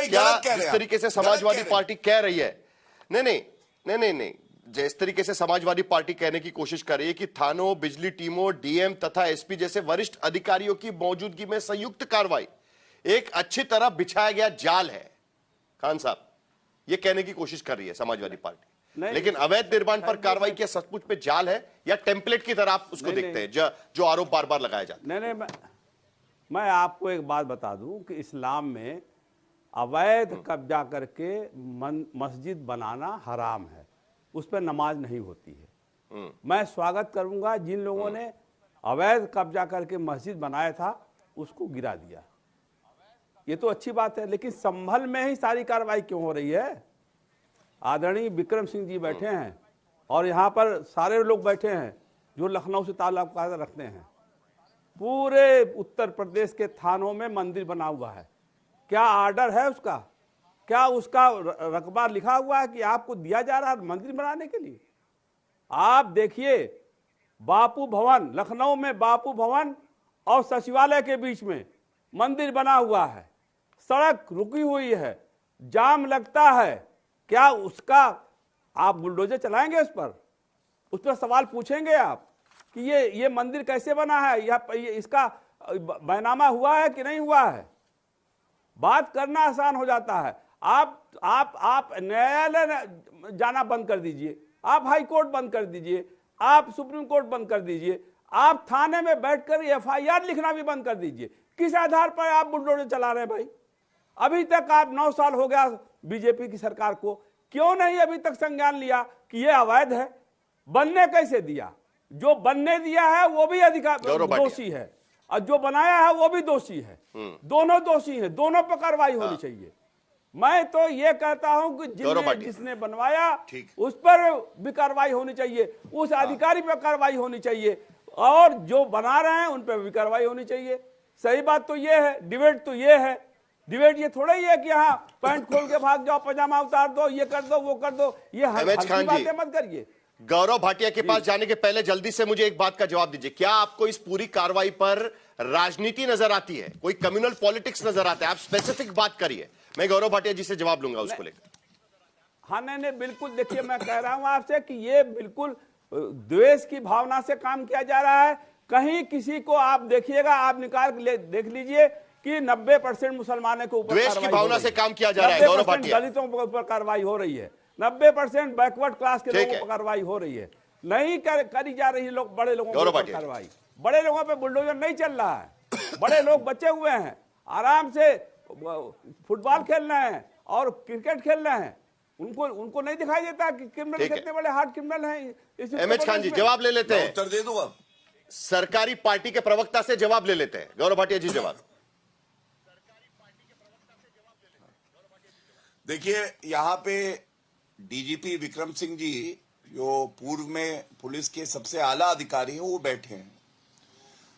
गलत कह रहे हैं। जिस तरीके से समाजवादी पार्टी कह रही है, नहीं, जिस तरीके से समाजवादी पार्टी कहने की कोशिश कर रही है कि थानों, बिजली टीमों, डीएम तथा एसपी जैसे वरिष्ठ अधिकारियों की मौजूदगी में संयुक्त कार्रवाई एक अच्छी तरह बिछाया गया जाल है, खान साहब ये कहने की कोशिश कर रही है समाजवादी पार्टी। लेकिन अवैध निर्माण पर कार्रवाई क्या सचमुच में जाल है या टेम्पलेट की तरह आप उसको देखते हैं जो आरोप बार बार लगाया जाता है? नहीं, मैं आपको एक बात बता दूं कि इस्लाम में अवैध कब्जा करके मस्जिद बनाना हराम है, उस पर नमाज नहीं होती है। मैं स्वागत करूंगा जिन लोगों ने अवैध कब्जा करके मस्जिद बनाया था उसको गिरा दिया, ये तो अच्छी बात है। लेकिन संभल में ही सारी कार्रवाई क्यों हो रही है? आदरणीय विक्रम सिंह जी बैठे हैं और यहाँ पर सारे लोग बैठे हैं जो लखनऊ से ताल्लुक रखते हैं। पूरे उत्तर प्रदेश के थानों में मंदिर बना हुआ है, क्या आर्डर है उसका? क्या उसका रकबा लिखा हुआ है कि आपको दिया जा रहा है मंदिर बनाने के लिए? आप देखिए बापू भवन, लखनऊ में बापू भवन और सचिवालय के बीच में मंदिर बना हुआ है, सड़क रुकी हुई है, जाम लगता है, क्या उसका आप बुलडोजर चलाएंगे? उस पर सवाल पूछेंगे आप कि ये मंदिर कैसे बना है, इसका बैनामा हुआ है कि नहीं हुआ है? बात करना आसान हो जाता है। आप न्यायालय जाना बंद कर दीजिए, आप हाई कोर्ट बंद कर दीजिए, आप सुप्रीम कोर्ट बंद कर दीजिए, आप थाने में बैठकर एफआईआर लिखना भी बंद कर दीजिए। किस आधार पर आप बुलडोजर चला रहे हैं भाई? अभी तक आप 9 साल हो गया बीजेपी की सरकार को, क्यों नहीं अभी तक संज्ञान लिया कि यह अवैध है? बनने कैसे दिया? जो बनने दिया है वो भी दोषी है और जो बनाया है वो भी दोषी है, दोनों दोषी हैं, दोनों पर कार्रवाई होनी चाहिए। मैं तो ये कहता हूं कि जिसने बनवाया उस पर भी कार्रवाई होनी चाहिए, उस अधिकारी पर कार्रवाई होनी चाहिए और जो बना रहे हैं उन पर भी कार्रवाई होनी चाहिए। सही बात तो ये है, डिबेट तो ये है, डिबेट ये थोड़ा ही है कि हाँ पैंट खोल के भाग जाओ, पजामा उतार दो, ये कर दो, वो कर दो, ये हल्की बातें मत करिए। गौरव भाटिया के पास जाने के पहले जल्दी से मुझे एक बात का जवाब दीजिए, क्या आपको इस पूरी कार्रवाई पर राजनीति नजर आती है, कोई कम्युनल पॉलिटिक्स नजर आता है? आप स्पेसिफिक बात करिए, मैं गौरव भाटिया जी से जवाब लूंगा उसको लेकर। हाँ नहीं, बिल्कुल। देखिए मैं कह रहा हूं आपसे कि ये बिल्कुल द्वेष की भावना से काम किया जा रहा है। कहीं किसी को आप देखिएगा, आप निकाल देख लीजिए कि 90% मुसलमानों के ऊपर द्वेष की भावना से काम किया जा रहा है। गौरव भाटिया, दलितों के ऊपर कार्रवाई हो रही है, 90% बैकवर्ड क्लास के लोगों पर कार्रवाई हो रही है, नहीं करी जा रही लोग, बड़े लोगों पर कार्रवाई। बड़े लोगों पे बुलडोजर नहीं चल रहा है, बड़े लोग बचे हुए हैं, आराम से फुटबॉल खेल रहे हैं और क्रिकेट खेल रहे हैं, उनको नहीं दिखाई देता कि क्रिमिनल कितने बड़े हार्ड क्रिमिनल हैं। एमएच खान जी जवाब ले लेते हैं, उत्तर दे दूंगा। सरकारी पार्टी के प्रवक्ता से जवाब ले लेते हैं। गौरव भाटिया जी जवाब। देखिए यहाँ पे डीजीपी विक्रम सिंह जी जो पूर्व में पुलिस के सबसे आला अधिकारी हैं वो बैठे हैं।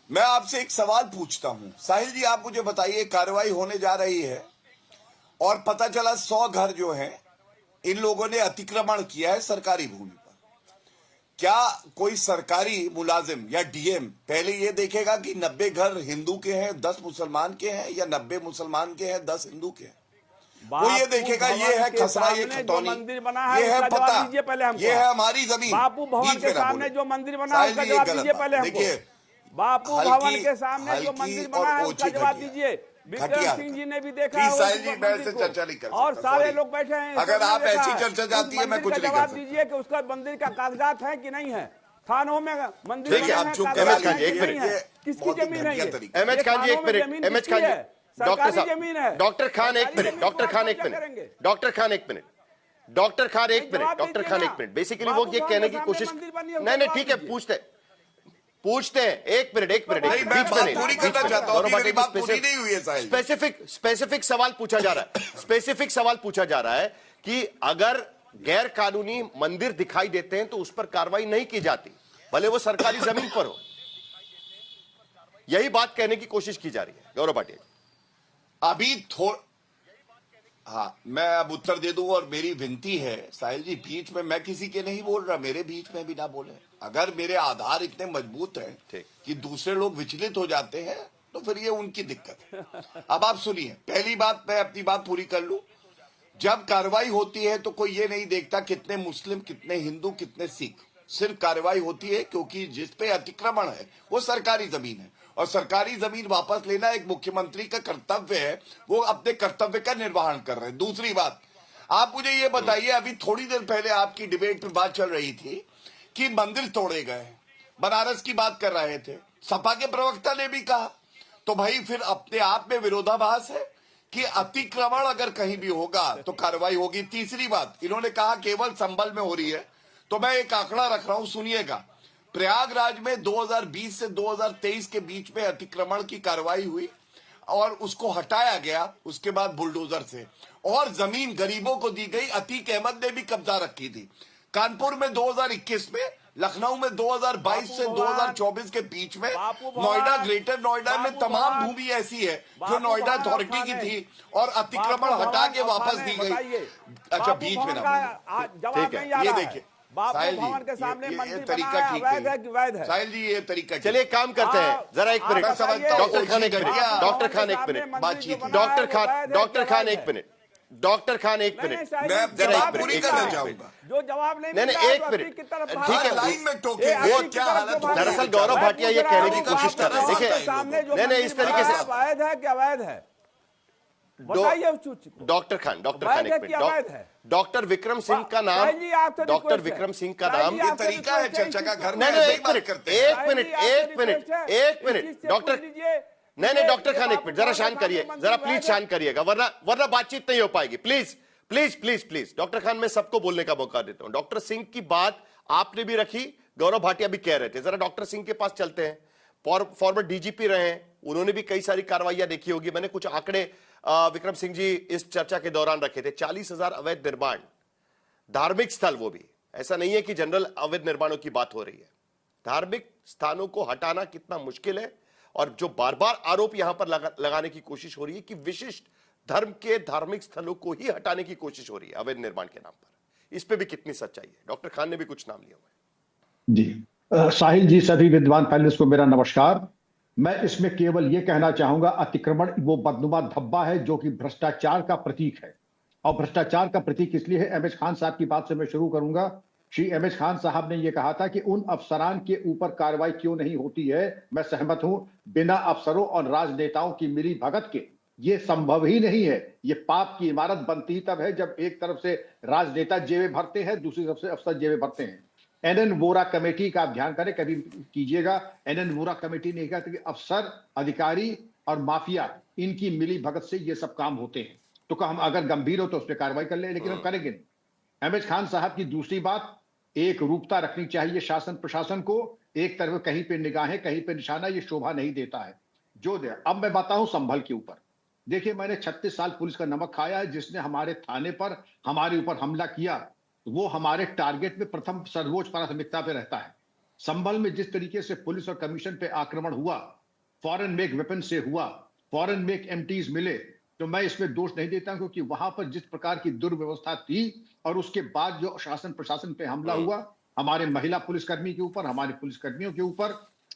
मैं आपसे एक सवाल पूछता हूं, साहिल जी आप मुझे बताइए, कार्रवाई होने जा रही है और पता चला 100 घर जो हैं इन लोगों ने अतिक्रमण किया है सरकारी भूमि पर। क्या कोई सरकारी मुलाजिम या डीएम पहले ये देखेगा कि 90 घर हिंदू के हैं, 10 मुसलमान के हैं, या 90 मुसलमान के हैं, 10 हिंदू के हैं? वो ये देखेगा ये है खसरा, ये खतौनी, ये है पता, ये है हमारी जमीन। बापू भवन के सामने जो मंदिर बना है उसका जवाब दीजिए पहले हमको। बापू भवन के सामने जो मंदिर बना है उसका जवाब दीजिए। विक्रम सिंह जी ने भी देखा और सारे लोग बैठे हैं। अगर आप ऐसी चर्चा चाहती है मैं कुछ नहीं कर सकता। जवाब दीजिए कि उसका मंदिर का कागजात है कि नहीं है, थानों में मंदिर किसकी जमीन है? एमएच खान जी एक मिनट, एमएच खान जी, डॉक्टर साहब, डॉक्टर खान एक मिनट, डॉक्टर खान एक मिनट, डॉक्टर खान एक मिनट, डॉक्टर खान एक मिनट, डॉक्टर खान एक मिनट। बेसिकली वो ये कहने की कोशिश, नहीं ठीक है, पूछते हैं, एक मिनट स्पेसिफिक सवाल पूछा जा रहा है, स्पेसिफिक सवाल पूछा जा रहा है कि अगर गैर कानूनी मंदिर दिखाई देते हैं तो उस पर कार्रवाई नहीं की जाती, भले वो सरकारी जमीन पर हो। यही बात कहने की कोशिश की जा रही है गौरव भाटिया। अभी हाँ, मैं अब उत्तर दे दूं और मेरी विनती है साहिल जी, बीच में मैं किसी के नहीं बोल रहा, मेरे बीच में भी ना बोले। अगर मेरे आधार इतने मजबूत हैं कि दूसरे लोग विचलित हो जाते हैं तो फिर ये उनकी दिक्कत है। अब आप सुनिए, पहली बात, मैं अपनी बात पूरी कर लूं। जब कार्रवाई होती है तो कोई ये नहीं देखता कितने मुस्लिम, कितने हिंदू, कितने सिख। सिर्फ कार्रवाई होती है क्योंकि जिस पे अतिक्रमण है वो सरकारी जमीन है, और सरकारी जमीन वापस लेना एक मुख्यमंत्री का कर्तव्य है। वो अपने कर्तव्य का निर्वहन कर रहे हैं। दूसरी बात, आप मुझे ये बताइए, अभी थोड़ी देर पहले आपकी डिबेट में बात चल रही थी कि मंदिर तोड़े गए, बनारस की बात कर रहे थे, सपा के प्रवक्ता ने भी कहा। तो भाई फिर अपने आप में विरोधाभास है कि अतिक्रमण अगर कहीं भी होगा तो कार्रवाई होगी। तीसरी बात, इन्होंने कहा केवल संभल में हो रही है, तो मैं एक आंकड़ा रख रहा हूं, सुनिएगा। प्रयागराज में 2020 से 2023 के बीच में अतिक्रमण की कार्रवाई हुई और उसको हटाया गया उसके बाद बुलडोजर से, और जमीन गरीबों को दी गई। अतीक अहमद ने भी कब्जा रखी थी। कानपुर में 2021 में, लखनऊ में 2022 से 2024 के बीच में, नोएडा, ग्रेटर नोएडा में तमाम भूमि ऐसी है जो नोएडा अथॉरिटी की थी और अतिक्रमण हटा के वापस दी गई। अच्छा, बीच में ना, ठीक है, ये देखिए साहिल जी, भवन के सामने ये मंदिर तरीका बनाया, ठीक अवैध है नहीं। कि वैध है? साहिल जी, ये तरीका ठीक चलिए काम करते हैं, जरा एक मिनट, मैं समझता हूं, डॉक्टर खान एक मिनट, घटिया डॉक्टर खान एक मिनट, बातचीत है। डॉक्टर खान एक मिनट, डॉक्टर खान एक मिनट, मैं जरा जवाब एक पूरी मिनट, करना एक चाहूंगा। जो जवाब नहीं नहीं, मिलता नहीं, है एक तो मिनट। अपनी की तरफ ठीक भाग है, जाओ। लाइन में टोके ये वो अपनी की क्या तरफ हालत जो हो दरअसल गई? गौरव भाटिया ये कहने की गुजरात कोशिश कर रहे हैं, के देखिए, सामने जो नहीं, इस तरीके से मंदिर अवैध है कि अवैध है, बताइए उस चीज को। डॉक्टर खान एक अवैध है कि अवैध मिनट, है? डॉक्टर विक्रम सिंह का नाम, साहिल जी, आपसे डॉक्टर रिक्वेस्ट है। विक्रम सिंह का साहिल नाम, जी, ये आपसे तरीका है रिक्वेस्ट चर्चा का, घर में नहीं, ऐसे नहीं, ही एक बात मिनट, करते हैं। एक मिनट, एक मिनट, एक मिनट, डॉक्टर, नहीं नहीं डॉक्टर खान एक मिनट, जरा शांत करिए, जरा प्लीज शांत करिएगा, वरना बातचीत नहीं हो पाएगी। Please please please please, doctor Khan, मैं सबको बोलने का मौका देता हूं। डॉक्टर सिंह की बात आपने भी रखी, गौरव भाटिया भी कह रहे थे, जरा डॉक्टर सिंह के पास चलते हैं। फॉर्मर डीजीपी रहे हैं, उन्होंने भी कई सारी कार्रवाइयां देखी होगी। मैंने कुछ आंकड़े विक्रम सिंह जी इस चर्चा के दौरान रखे थे। 40,000 अवैध निर्माण, धार्मिक स्थल, वो भी ऐसा नहीं है कि जनरल अवैध निर्माणों की बात हो रही है। धार्मिक स्थानों को हटाना कितना मुश्किल है, और जो बार बार आरोप यहां पर लगाने की कोशिश हो रही है कि विशिष्ट धर्म के धार्मिक स्थलों को ही हटाने की कोशिश हो रही है अवैध निर्माण के नाम पर, इस पे भी कितनी सच्चाई है? डॉक्टर खान ने भी कुछ नाम लिया हुआ है। जी साहिल जी, सभी विद्वान पैनलिस्ट को मेरा नमस्कार। मैं इसमें केवल यह कहना चाहूंगा, अतिक्रमण वो बदनुमा धब्बा है जो कि भ्रष्टाचार का प्रतीक है। और भ्रष्टाचार का प्रतीक इसलिए है, एम एच खान साहब की बात से मैं शुरू करूंगा। श्री एम एच खान साहब ने यह कहा था कि उन अफसरान के ऊपर कार्रवाई क्यों नहीं होती है। मैं सहमत हूं, बिना अफसरों और राजनेताओं की मिली भगत के ये संभव ही नहीं है। ये पाप की इमारत बनती ही तब है जब एक तरफ से राजनेता जेबें भरते हैं, दूसरी तरफ से अफसर जेबें भरते हैं। एनएन वोरा कमेटी का आप ध्यान करें, कभी कीजिएगा। एनएन वोरा कमेटी ने कहा था कि अफसर, अधिकारी और माफिया, इनकी मिली भगत से ये सब काम होते हैं। तो हम अगर गंभीर हो तो उस पर कार्रवाई कर ले, लेकिन हम करेंगे नहीं। एम एच खान साहब की दूसरी बात, एक रूपता रखनी चाहिए शासन प्रशासन को। एक तरफ कहीं पे निगाहें, कहीं पे निशाना, ये शोभा नहीं देता है जो दे। अब मैं बताऊं संभल के ऊपर, देखिए मैंने 36 साल पुलिस का नमक खाया है। जिसने हमारे थाने पर हमारे ऊपर हमला किया वो हमारे टारगेट में प्रथम सर्वोच्च प्राथमिकता पे रहता है। संभल में जिस तरीके से पुलिस और कमीशन पे आक्रमण हुआ, फॉरेन मेक वेपन से हुआ, फॉरेन मेक एमटीज मिले, तो मैं इसमें दोष नहीं देता, क्योंकि वहां पर जिस प्रकार की दुर्व्यवस्था थी और उसके बाद जो शासन प्रशासन पे हमला हुआ हमारे महिला पुलिसकर्मी के ऊपर, हमारे पुलिसकर्मियों के ऊपर,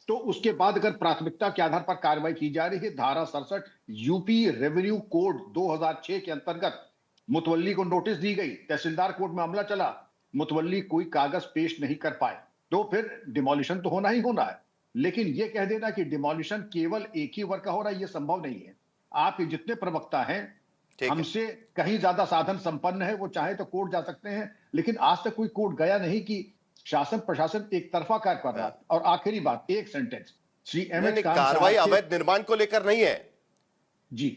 तो उसके बाद अगर प्राथमिकता के आधार पर कार्रवाई की जा रही है, धारा 67 यूपी रेवेन्यू कोड 2006 के अंतर्गत मुतवल्ली को नोटिस दी गई, तहसीलदार कोर्ट में मामला चला, मुतवल्ली कोई कागज पेश नहीं कर पाए, तो फिर डिमोलिशन तो होना ही होना है। लेकिन यह कह देना कि डिमोलिशन केवल एक ही वर्ग का हो रहा है, यह संभव नहीं है। आप जितने प्रवक्ता हैं, हमसे कहीं ज्यादा साधन संपन्न है, वो चाहे तो कोर्ट जा सकते हैं, लेकिन आज तक कोई कोर्ट गया नहीं कि शासन प्रशासन एक तरफा कार्य कर रहा है। और आखिरी बात, एक सेंटेंस, श्री एम एच कार्रवाई अवैध निर्माण को लेकर नहीं है जी,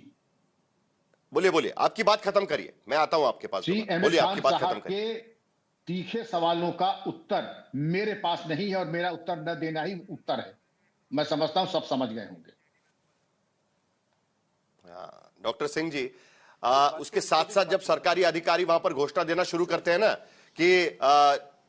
बोलिए बोलिए, आपकी बात खत्म करिए, मैं आता हूं आपके पास। बोलिए, आपकी बात खत्म करिए। तीखे सवालों का उत्तर मेरे पास नहीं है और मेरा उत्तर न देना ही उत्तर है। मैं समझता हूं सब समझ गए होंगे। डॉक्टर सिंह जी, उसके साथ साथ जब सरकारी अधिकारी वहां पर घोषणा देना शुरू करते हैं ना कि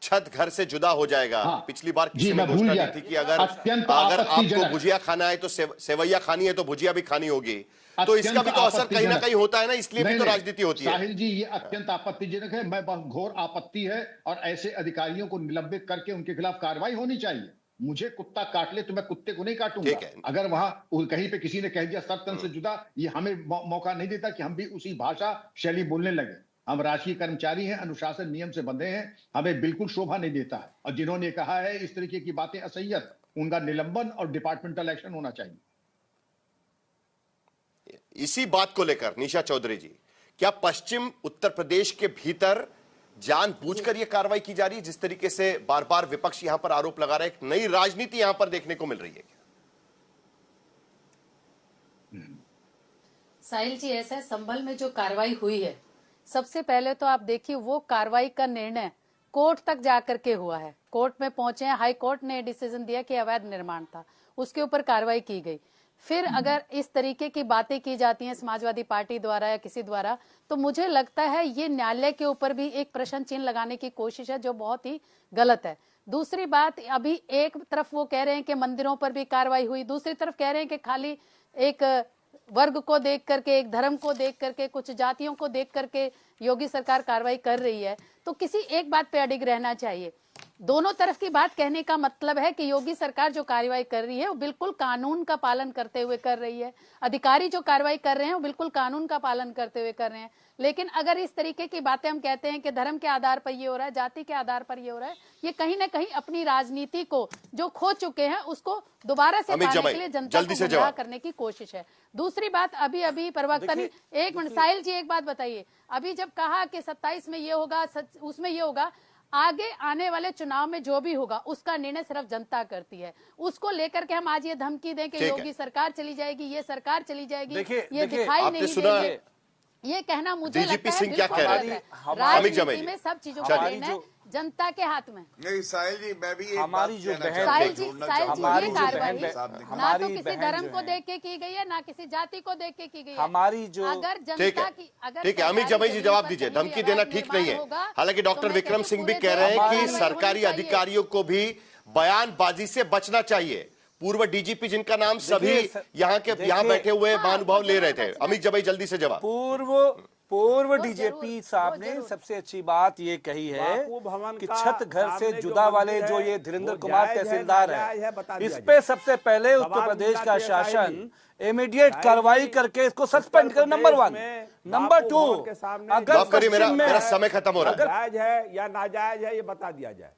छत घर से जुदा हो जाएगा, हाँ, पिछली बार किसी ने घोषणा दी थी कि अगर आपको भुजिया खाना है तो सेवैया खानी है तो भुजिया भी खानी होगी, तो इसका भी तो असर कहीं ना कहीं होता है ना, इसलिए भी तो राजनीति होती है। साहिल जी, ये अत्यंत आपत्तिजनक है। मैं घोर आपत्ति है और ऐसे अधिकारियों को निलंबित करके उनके खिलाफ कार्रवाई होनी चाहिए। मुझे कुत्ता काट ले तो मैं कुत्ते को नहीं काटूंगा। ठीक है। अगर वहां कहीं पे किसी ने कह दिया सत्तन से जुदा, ये हमें मौका नहीं देता कि हम भी उसी भाषा शैली बोलने लगे। हम राजकीय कर्मचारी हैं, अनुशासन नियम से बंधे हैं, हमें बिल्कुल शोभा नहीं देता है। और जिन्होंने कहा है इस तरीके की बातें असह्यत, उनका निलंबन और डिपार्टमेंटल एक्शन होना चाहिए। इसी बात को लेकर निशा चौधरी जी, क्या पश्चिम उत्तर प्रदेश के भीतर जानबूझकर यह कार्रवाई की जा रही है, जिस तरीके से बार बार विपक्ष यहां पर आरोप लगा रहा है, एक नई राजनीति यहां पर देखने को मिल रही है? साहिल जी, ऐसा है, संभल में जो कार्रवाई हुई है, सबसे पहले तो आप देखिए वो कार्रवाई का निर्णय कोर्ट तक जाकर के हुआ है। कोर्ट में पहुंचे हैं, हाई कोर्ट ने डिसीजन दिया कि अवैध निर्माण था, उसके ऊपर कार्रवाई की गई। फिर अगर इस तरीके की बातें की जाती हैं समाजवादी पार्टी द्वारा या किसी द्वारा, तो मुझे लगता है ये न्यायालय के ऊपर भी एक प्रश्न चिन्ह लगाने की कोशिश है, जो बहुत ही गलत है। दूसरी बात, अभी एक तरफ वो कह रहे हैं कि मंदिरों पर भी कार्रवाई हुई, दूसरी तरफ कह रहे हैं कि खाली एक वर्ग को देख करके, एक धर्म को देख करके, कुछ जातियों को देख करके योगी सरकार कार्रवाई कर रही है। तो किसी एक बात पे अडिग रहना चाहिए। दोनों तरफ की बात कहने का मतलब है कि योगी सरकार जो कार्रवाई कर रही है वो बिल्कुल कानून का पालन करते हुए कर रही है, अधिकारी जो कार्रवाई कर रहे हैं वो बिल्कुल कानून का पालन करते हुए कर रहे हैं। लेकिन अगर इस तरीके की बातें हम कहते हैं कि धर्म के आधार पर ये हो रहा है, जाति के आधार पर ये हो रहा है, ये कहीं ना कहीं अपनी राजनीति को जो खो चुके हैं उसको दोबारा से पाने के लिए जनता को गुमराह करने की कोशिश है। दूसरी बात, अभी अभी प्रवक्ता ने, एक मिनट साहिल जी, एक बात बताइए, अभी जब कहा कि 27 में ये होगा, उसमें ये होगा, आगे आने वाले चुनाव में जो भी होगा उसका निर्णय सिर्फ जनता करती है। उसको लेकर के हम आज ये धमकी दें कि योगी सरकार चली जाएगी, ये सरकार चली जाएगी, ये दिखाई नहीं देंगे, ये कहना मुझे लगता है बिल्कुल राजनीति में सब चीजों का निर्णय जनता के हाथ में। नहीं साहिल जी, मैं भी हमारी जो बहन, साहिल जी, ये कार्रवाई ना तो किसी धर्म को देख के की गई है, ना किसी जाति को देख के की गई है। हमारी जो अगर जनता की, अगर ठीक है, अमित जमाई जी जवाब दीजिए। धमकी देना ठीक नहीं है। हालांकि डॉक्टर विक्रम सिंह भी कह रहे हैं कि सरकारी अधिकारियों को भी बयानबाजी से बचना चाहिए। पूर्व डीजीपी जिनका नाम सभी यहाँ बैठे हुए महानुभाव ले रहे थे। अमित जमाई जल्दी से जवाब। पूर्व डीजीपी साहब ने सबसे अच्छी बात ये कही है कि छत घर से जुदा वाले जो ये धीरेन्द्र कुमार तहसीलदार है, इस पे सबसे पहले उत्तर प्रदेश का शासन इमीडिएट कार्रवाई करके इसको सस्पेंड कर, नंबर 1। नंबर 2, अगर मेरा समय खत्म हो रहा है, जायज है या नाजायज है ये बता दिया जाए।